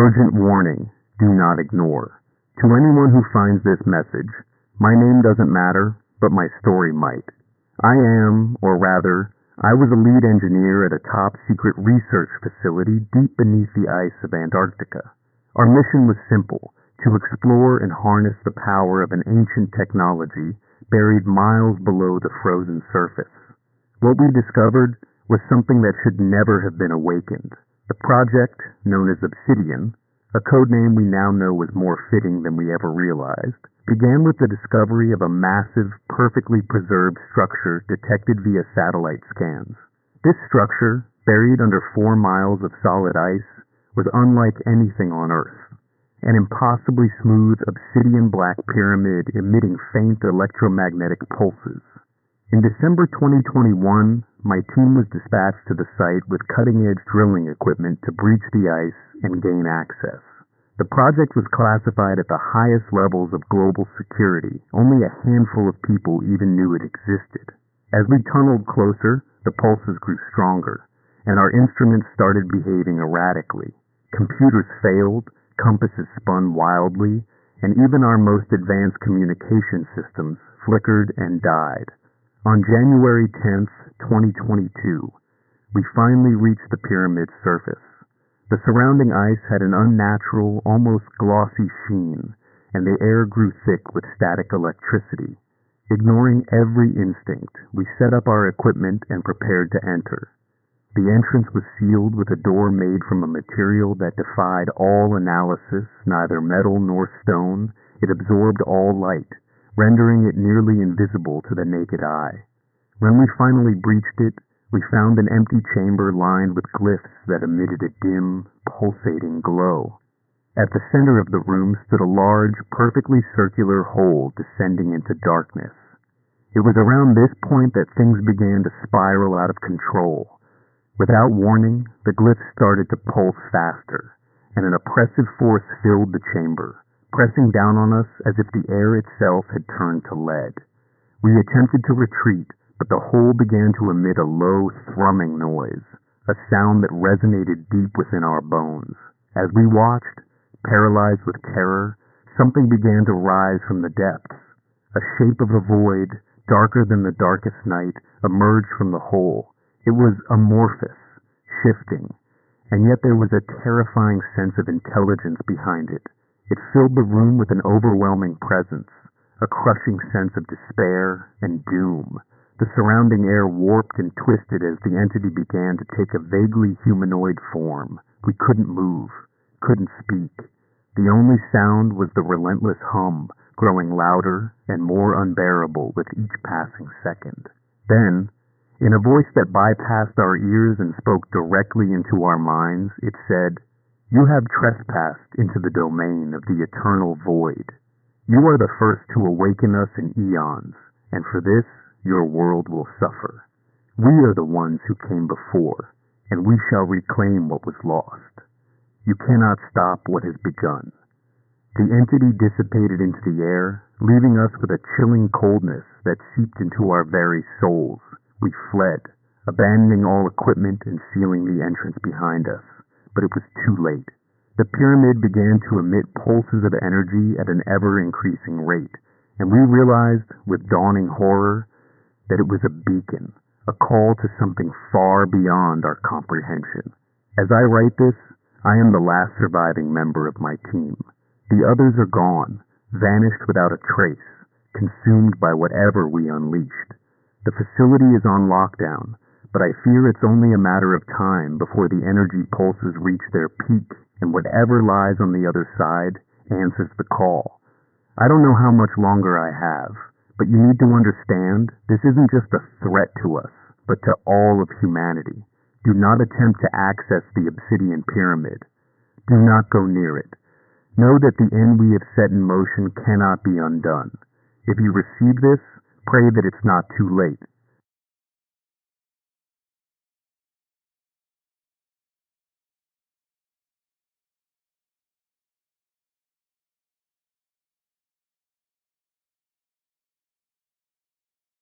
Urgent warning, do not ignore. To anyone who finds this message, my name doesn't matter, but my story might. I am, or rather, I was a lead engineer at a top-secret research facility deep beneath the ice of Antarctica. Our mission was simple, to explore and harness the power of an ancient technology buried miles below the frozen surface. What we discovered was something that should never have been awakened. The project, known as Obsidian, a codename we now know was more fitting than we ever realized, began with the discovery of a massive, perfectly preserved structure detected via satellite scans. This structure, buried under 4 miles of solid ice, was unlike anything on Earth. An impossibly smooth obsidian-black pyramid emitting faint electromagnetic pulses. In December 2021, my team was dispatched to the site with cutting-edge drilling equipment to breach the ice and gain access. The project was classified at the highest levels of global security. Only a handful of people even knew it existed. As we tunneled closer, the pulses grew stronger, and our instruments started behaving erratically. Computers failed, compasses spun wildly, and even our most advanced communication systems flickered and died. On January 10th, 2022, we finally reached the pyramid's surface. The surrounding ice had an unnatural, almost glossy sheen, and the air grew thick with static electricity. Ignoring every instinct, we set up our equipment and prepared to enter. The entrance was sealed with a door made from a material that defied all analysis, neither metal nor stone. It absorbed all light, rendering it nearly invisible to the naked eye. When we finally breached it, we found an empty chamber lined with glyphs that emitted a dim, pulsating glow. At the center of the room stood a large, perfectly circular hole descending into darkness. It was around this point that things began to spiral out of control. Without warning, the glyphs started to pulse faster, and an oppressive force filled the chamber, pressing down on us as if the air itself had turned to lead. We attempted to retreat, but the hole began to emit a low, thrumming noise, a sound that resonated deep within our bones. As we watched, paralyzed with terror, something began to rise from the depths. A shape of a void, darker than the darkest night, emerged from the hole. It was amorphous, shifting, and yet there was a terrifying sense of intelligence behind it. It filled the room with an overwhelming presence, a crushing sense of despair and doom. The surrounding air warped and twisted as the entity began to take a vaguely humanoid form. We couldn't move, couldn't speak. The only sound was the relentless hum, growing louder and more unbearable with each passing second. Then, in a voice that bypassed our ears and spoke directly into our minds, it said, "You have trespassed into the domain of the eternal void. You are the first to awaken us in eons, and for this, your world will suffer. We are the ones who came before, and we shall reclaim what was lost. You cannot stop what has begun." The entity dissipated into the air, leaving us with a chilling coldness that seeped into our very souls. We fled, abandoning all equipment and sealing the entrance behind us. But it was too late. The pyramid began to emit pulses of energy at an ever-increasing rate, and we realized, with dawning horror, that it was a beacon, a call to something far beyond our comprehension. As I write this, I am the last surviving member of my team. The others are gone, vanished without a trace, consumed by whatever we unleashed. The facility is on lockdown, but I fear it's only a matter of time before the energy pulses reach their peak and whatever lies on the other side answers the call. I don't know how much longer I have, but you need to understand this isn't just a threat to us, but to all of humanity. Do not attempt to access the Obsidian Pyramid. Do not go near it. Know that the end we have set in motion cannot be undone. If you receive this, pray that it's not too late.